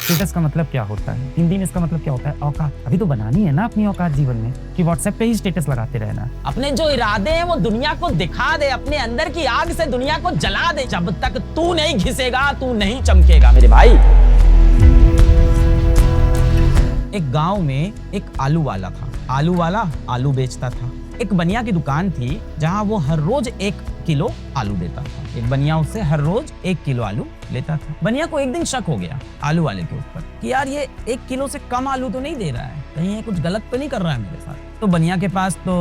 Status का मतलब क्या होता है? हिंदी में इसका मतलब क्या होता है? औकात। अभी तो बनानी है ना अपनी औकात जीवन में कि व्हाट्सएप पे ही स्टेटस लगाते रहना। अपने जो इरादे हैं वो दुनिया को दिखा दे, अपने अंदर की आग से दुनिया को जला दे। जब तक तू नहीं घिसेगा तू नहीं चमकेगा मेरे भाई। एक गांव में एक आलू वाला था। आलू वाला आलू बेचता था। एक बनिया की दुकान थी जहां वो हर रोज 1 किलो आलू देता था। एक बनिया उससे हर रोज 1 किलो आलू लेता था। बनिया को एक दिन शक हो गया आलू वाले के ऊपर कि यार ये 1 किलो से कम आलू तो नहीं दे रहा है, कहीं ये कुछ गलत तो नहीं कर रहा है मेरे साथ। तो बनिया के पास तो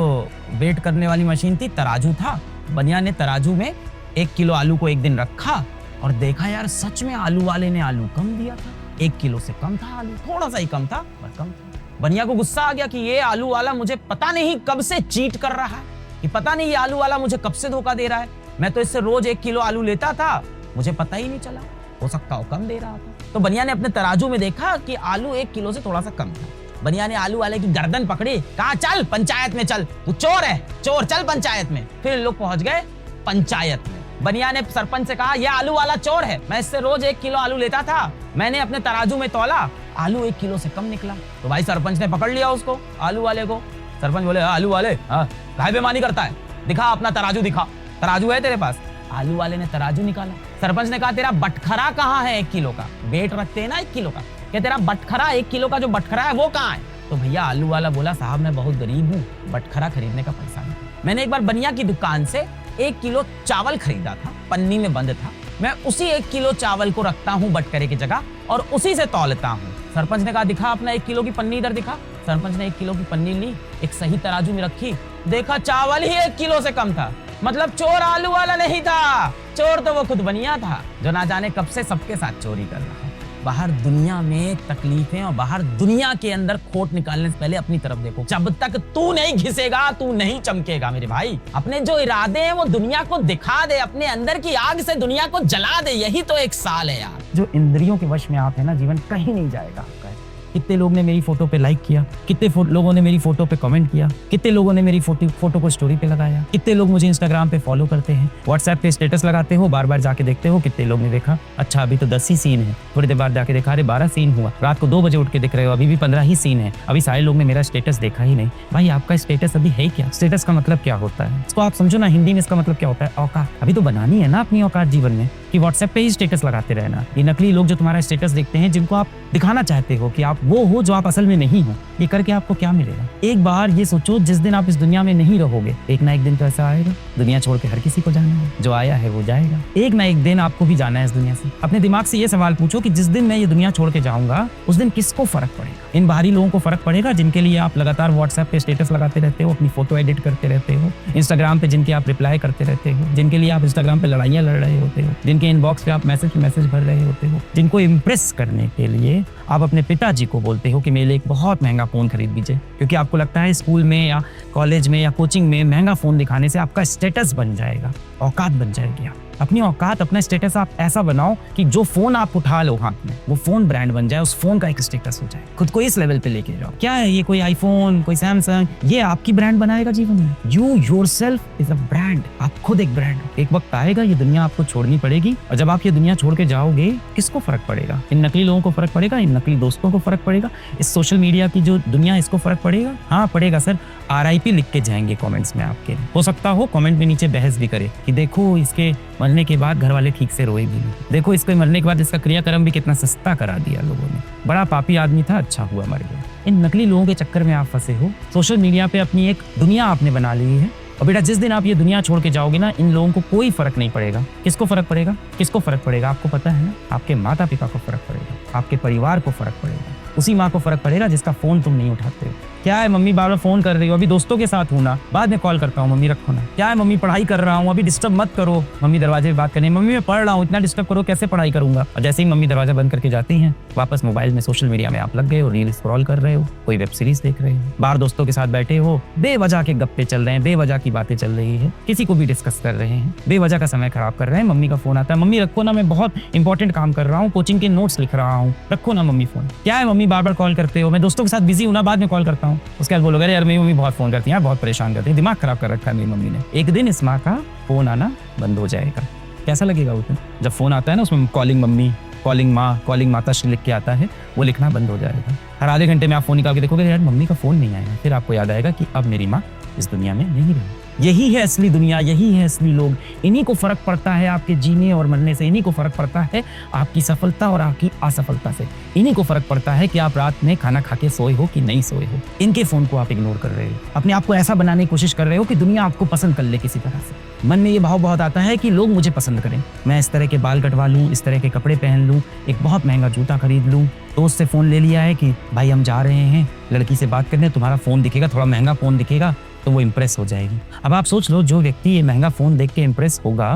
वेट करने वाली मशीन थी, तराजू था। बनिया ने तराजू में 1 किलो आलू को एक दिन रखा और देखा यार सच में आलू वाले ने आलू कम दिया था। 1 किलो से कम था आलू, थोड़ा सा ही कम था पर कम था। बनिया को गुस्सा आ गया कि ये आलू वाला मुझे पता नहीं कब से चीट कर रहा है, कि पता नहीं ये आलू वाला मुझे कब से धोखा दे रहा है। मैं तो इससे रोज 1 किलो आलू लेता था, मुझे पता ही नहीं चला, हो सकता हो कम दे रहा था। तो बनिया ने अपने तराजू में देखा कि आलू 1 किलो से थोड़ा सा कम था। बनिया ने आलू वाले की गर्दन पकड़ी, कहा चल पंचायत में चल, तू चोर है, चोर, चल पंचायत में। फिर लोग पहुंच गए पंचायत में। बनिया ने सरपंच से कहा यह आलू वाला चोर है, मैं इससे रोज 1 किलो आलू लेता था, मैंने अपने तराजू में तौला, आलू 1 किलो से कम निकला। तो भाई सरपंच ने पकड़ लिया उसको, आलू वाले को। सरपंच बोले आलू वाले, काहे बेईमानी करता है, दिखा अपना तराजू दिखा, तराजू है तेरे पास? आलू वाले ने तराजू निकाला। सरपंच ने कहा तेरा बटखरा कहाँ है 1 किलो का? वेट रखते हैं ना 1 किलो का, क्या तेरा बटखरा 1 किलो का जो बटखरा है वो कहाँ है? तो भैया आलू वाला बोला साहब मैं बहुत गरीब हूँ, बटखरा खरीदने का पैसा नहीं। मैंने एक बार बनिया की दुकान से 1 किलो चावल खरीदा था, पन्नी में बंद था, मैं उसी 1 किलो चावल को रखता हूँ बटखरे की जगह और उसी से तौलता हूँ। सरपंच ने कहा दिखा अपना 1 किलो की पन्नी इधर दिखा। सरपंच ने 1 किलो की पन्नी ली, एक सही तराजू में रखी, देखा चावल ही 1 किलो से कम था। मतलब चोर आलू वाला नहीं था, चोर तो वो खुद बनिया था, जो ना जाने कब से सबके साथ चोरी कर रहा है। बाहर दुनिया में तकलीफें और बाहर दुनिया के अंदर खोट निकालने से पहले अपनी तरफ देखो। जब तक तू नहीं घिसेगा तू नहीं चमकेगा मेरे भाई। अपने जो इरादे हैं वो दुनिया को दिखा दे, अपने अंदर की आग से दुनिया को जला दे। यही तो एक साल है यार। जो इंद्रियों के वश में आप है ना, जीवन कहीं नहीं जाएगा आपका। कितने लोग ने मेरी फोटो पे लाइक किया, कितने लोगों ने मेरी फोटो पे कमेंट किया, कितने लोगों ने मेरी फोटो को स्टोरी पे लगाया, कितने लोग मुझे इंस्टाग्राम पे फॉलो करते हैं, व्हाट्सएप पे स्टेटस लगाते हो, बार बार जाके देखते हो। कितने लोग ने देखा अच्छा अभी तो 10 ही सीन है, थोड़ी देर बाद जाके देखा अरे 12 सीन हुआ, रात को 2 बजे उठ के देख रहे हो अभी भी 15 ही सीन है, अभी सारे लोग ने मेरा स्टेटस देखा ही नहीं। भाई आपका स्टेटस अभी है क्या? स्टेटस का मतलब क्या होता है इसको आप समझो ना। हिंदी में इसका मतलब क्या होता है? औकात। अभी तो बनानी है ना अपनी औकात जीवन में कि व्हाट्सएप पे ही स्टेटस लगाते रहना। ये नकली लोग जो तुम्हारा स्टेटस देखते हैं, जिनको आप दिखाना चाहते हो कि आप वो हो जो आप असल में नहीं हो, ये करके आपको क्या मिलेगा? एक बार ये सोचो जिस दिन आप इस दुनिया में नहीं रहोगे, एक ना एक दिन तो ऐसा आएगा, दुनिया छोड़ के हर किसी को जाना है, जो आया है वो जाएगा, एक ना एक दिन आपको भी जाना है इस दुनिया से। अपने दिमाग से ये सवाल पूछो कि जिस दिन मैं ये दुनिया छोड़ के जाऊंगा उस दिन किसको फर्क पड़ेगा? इन बाहरी लोगों को फर्क पड़ेगा जिनके लिए आप लगातार व्हाट्सएप पे स्टेटस लगाते रहते हो, अपनी फोटो एडिट करते रहते हो, इंस्टाग्राम पे जिनके आप रिप्लाई करते रहते हो, जिनके लिए आप इंस्टाग्राम पे लड़ाइयाँ लड़ रहे होते हो, जिनके इनबॉक्स पे आप मैसेज भर रहे होते हो, जिनको इम्प्रेस करने के लिए आप अपने पिताजी को बोलते हो कि मेरे लिए एक बहुत महंगा फोन खरीद दीजिए, क्योंकि आपको लगता है स्कूल में या कॉलेज में या कोचिंग में महंगा फोन दिखाने से आपका स्टेटस बन जाएगा, औकात बन जाएगी। आप अपनी औकात, अपना स्टेटस आप ऐसा बनाओ कि जो फोन आप उठा लो हाथ में, वो फोन ब्रांड बन जाए, उस फोन का एक स्टेटस हो जाए। खुद को इस लेवल पे लेके जाओ। क्या है ये? कोई आईफोन, कोई सैमसंग, ये आपकी ब्रांड बनाएगा जीवन में? You yourself is a brand. आप खुद एक ब्रांड हो। एक वक्त आएगा ये दुनिया आपको छोड़नी पड़ेगी, और जब आप ये दुनिया छोड़ के जाओगे किसको फर्क पड़ेगा? इन नकली लोगों को फर्क पड़ेगा, इन नकली दोस्तों को फर्क पड़ेगा, इस सोशल मीडिया की जो दुनिया इसको फर्क पड़ेगा? हाँ पड़ेगा सर। RIP लिख के जाएंगे कमेंट्स में आपके। हो सकता हो कमेंट में नीचे बहस भी करे कि देखो इसके मरने के बाद घर वाले ठीक से रोए भी नहीं, देखो इसके मरने के बाद इसका क्रियाक्रम भी कितना सस्ता करा दिया लोगों ने, बड़ा पापी आदमी था, अच्छा हुआ मर गया। इन नकली लोगों के चक्कर में आप फंसे हो। सोशल मीडिया पे अपनी एक दुनिया आपने बना ली है, और बेटा जिस दिन आप ये दुनिया छोड़ के जाओगे ना, इन लोगों को कोई फर्क नहीं पड़ेगा। किसको फर्क पड़ेगा? किसको फर्क पड़ेगा? आपको पता है ना, आपके माता पिता को फर्क पड़ेगा, आपके परिवार को फर्क पड़ेगा, उसी माँ को फर्क पड़ेगा जिसका फोन तुम नहीं उठाते हो। क्या है मम्मी बार बार फोन कर रही हो, अभी दोस्तों के साथ हूँ ना, बाद में कॉल करता हूँ, मम्मी रखो ना। क्या है मम्मी पढ़ाई कर रहा हूँ, अभी डिस्टर्ब मत करो, मम्मी दरवाजे पे बात करनी, मम्मी मैं पढ़ रहा हूँ, इतना डिस्टर्ब करो कैसे पढ़ाई करूंगा। और जैसे ही मम्मी दरवाजा बंद करके जाती हैं, वापस मोबाइल में सोशल मीडिया में आप लग गए हो, रील स्क्रॉल कर रहे हो, कोई वेब सीरीज देख रहे हो, बाहर दोस्तों के साथ बैठे हो, बेवजह के गप्पे चल रहे हैं, बेवजह की बातें चल रही है, किसी को भी डिस्कस कर रहे हैं, बेवजह का समय खराब कर रहे हैं। मम्मी का फोन आता है, मम्मी रखो ना, मैं बहुत इंपॉर्टेंट काम कर रहा हूँ, कोचिंग के नोट्स लिख रहा हूँ, रखो ना मम्मी फोन। क्या है मम्मी बार बार कॉल करते हो, मैं दोस्तों के साथ बिजी हूँ ना, बाद में कॉल करता हूँ। उसके बाद बोलोगे यार मेरी मम्मी बहुत फोन करती है, बहुत परेशान करती है, दिमाग खराब कर रखा है मेरी मम्मी ने। एक दिन इस माँ का फोन आना बंद हो जाएगा। कैसा लगेगा उस दिन जब फोन आता है ना, उसमें कॉलिंग मम्मी, कॉलिंग माँ, कॉलिंग माताश्री लिख के आता है, वो लिखना बंद हो जाएगा। हर आधे घंटे में आप फोन निकाल के देखोगे यार मम्मी का फोन नहीं आया, फिर आपको याद आएगा कि अब मेरी माँ इस दुनिया में नहीं रही। यही है असली दुनिया, यही है असली लोग। इन्हीं को फर्क पड़ता है आपके जीने और मरने से, इन्हीं को फर्क पड़ता है आपकी सफलता और आपकी असफलता से, इन्हीं को फर्क पड़ता है कि आप रात में खाना खा के सोए हो कि नहीं सोए हो। इनके फोन को आप इग्नोर कर रहे हो, अपने आप को ऐसा बनाने की कोशिश कर रहे हो कि दुनिया आपको पसंद कर ले किसी तरह से। मन में ये भाव बहुत आता है कि लोग मुझे पसंद करें, मैं इस तरह के बाल कटवा लूं, इस तरह के कपड़े पहन लूं, एक बहुत महंगा जूता खरीद लूं। दोस्त से फोन ले लिया है कि भाई हम जा रहे हैं लड़की से बात करने, तुम्हारा फोन दिखेगा, थोड़ा महंगा फोन दिखेगा तो वो इम्प्रेस हो जाएगी। अब आप सोच लो, जो व्यक्ति ये महंगा फोन देख के इम्प्रेस होगा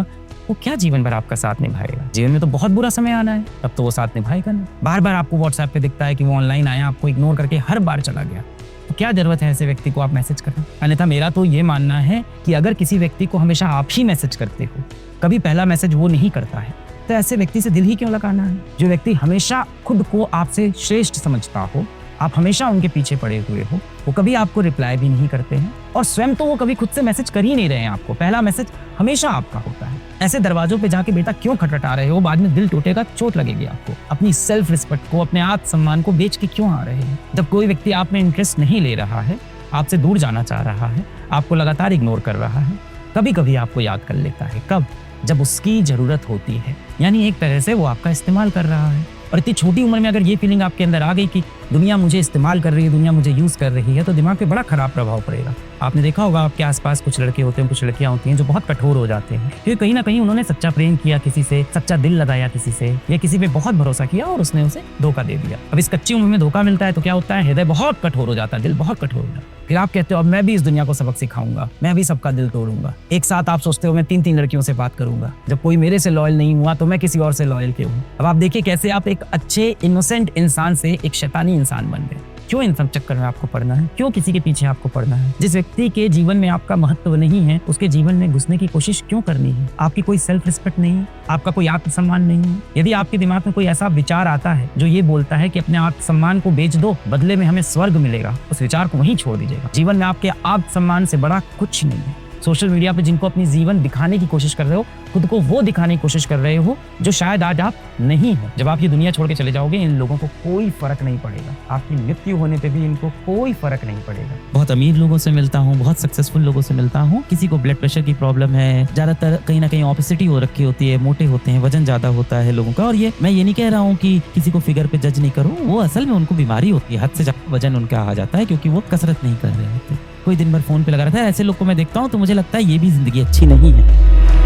वो क्या जीवन भर आपका साथ निभाएगा? जीवन में तो बहुत बुरा समय आना है, तब तो वो साथ निभाएगा नहीं। बार बार आपको व्हाट्सएप पे दिखता है कि वो ऑनलाइन आया, आपको इग्नोर करके हर बार चला गया, तो क्या जरूरत है ऐसे व्यक्ति को आप मैसेज करें? अन्यथा मेरा तो ये मानना है कि अगर किसी व्यक्ति को हमेशा आप ही मैसेज करते हो, कभी पहला मैसेज वो नहीं करता है, तो ऐसे व्यक्ति से दिल ही क्यों लगाना है? जो व्यक्ति हमेशा खुद को आपसे श्रेष्ठ समझता हो, आप हमेशा उनके पीछे पड़े हुए हो, वो कभी आपको रिप्लाई भी नहीं करते हैं और स्वयं तो वो कभी खुद से मैसेज कर ही नहीं रहे हैं आपको, पहला मैसेज हमेशा आपका होता है। ऐसे दरवाजों पे जाके बेटा क्यों खटखटा रहे हो? बाद में दिल टूटेगा, चोट लगेगी आपको। अपनी सेल्फ रिस्पेक्ट को, अपने आत्मसम्मान को बेच के क्यों आ रहे हैं? जब कोई व्यक्ति आप में इंटरेस्ट नहीं ले रहा है, आपसे दूर जाना चाह रहा है, आपको लगातार इग्नोर कर रहा है, कभी कभी आपको याद कर लेता है। कब? जब उसकी जरूरत होती है, यानी एक तरह से वो आपका इस्तेमाल कर रहा है। और इतनी छोटी उम्र में अगर ये फीलिंग आपके अंदर आ गई कि दुनिया मुझे इस्तेमाल कर रही है, दुनिया मुझे यूज कर रही है, तो दिमाग पे बड़ा खराब प्रभाव पड़ेगा। आपने देखा होगा आपके आसपास कुछ लड़के होते हैं, कुछ लड़कियां होती हैं जो बहुत कठोर हो जाते हैं, क्योंकि कहीं ना कहीं उन्होंने सच्चा प्रेम किया किसी से, सच्चा दिल लगाया किसी से, या किसी पे बहुत भरोसा किया और उसने उसे धोखा दे दिया। अब इस कच्ची उम्र में धोखा मिलता है तो क्या होता है? हृदय बहुत कठोर हो जाता है, दिल बहुत कठोर हो जाता है। फिर आप कहते हो अब मैं भी इस दुनिया को सबक सिखाऊंगा, मैं भी सबका दिल तोड़ूंगा। एक साथ आप सोचते हो मैं 3-3 लड़कियों से बात करूंगा, जब कोई मेरे से लॉयल नहीं हुआ तो मैं किसी और से लॉयल क्यों हूं? अब आप देखिए कैसे आप एक अच्छे इनोसेंट इंसान से एक शैतानी इंसान बन गए। क्यों इन सब चक्कर में आपको पड़ना है? क्यों किसी के पीछे आपको पड़ना है? जिस व्यक्ति के जीवन में आपका महत्व नहीं है, उसके जीवन में घुसने की कोशिश क्यों करनी है? आपकी कोई सेल्फ रिस्पेक्ट नहीं है, आपका कोई आत्मसम्मान नहीं है। यदि आपके दिमाग में कोई ऐसा विचार आता है जो ये बोलता है कि अपने आत्मसम्मान को बेच दो, बदले में हमें स्वर्ग मिलेगा, उस विचार को वहीं छोड़ दीजिएगा। जीवन में आपके आत्मसम्मान से बड़ा कुछ नहीं है। सोशल मीडिया पे जिनको अपनी जीवन दिखाने की कोशिश कर रहे हो, खुद को वो दिखाने की कोशिश कर रहे हो जो शायद आज आप नहीं हो। जब आप ये दुनिया छोड़ के चले जाओगे, इन लोगों को कोई फर्क नहीं पड़ेगा, आपकी मृत्यु होने पे भी इनको कोई फर्क नहीं पड़ेगा। बहुत अमीर लोगों से मिलता हूँ, बहुत सक्सेसफुल लोगों से मिलता हूँ, किसी को ब्लड प्रेशर की प्रॉब्लम है, ज्यादातर कहीं ना कहीं ऑपेसिटी हो रखी होती है, मोटे होते हैं, वजन ज्यादा होता है लोगों का। और ये मैं ये नहीं कह रहा हूँ कि किसी को फिगर पे जज नहीं करूँ, वो असल में उनको बीमारी होती है, हद से ज्यादा वजन उनका आ जाता है क्योंकि वो कसरत नहीं कर रहे होते। कोई दिन भर फोन पे लगा रहता है, ऐसे लोग को मैं देखता हूँ तो मुझे लगता है ये भी जिंदगी अच्छी नहीं है।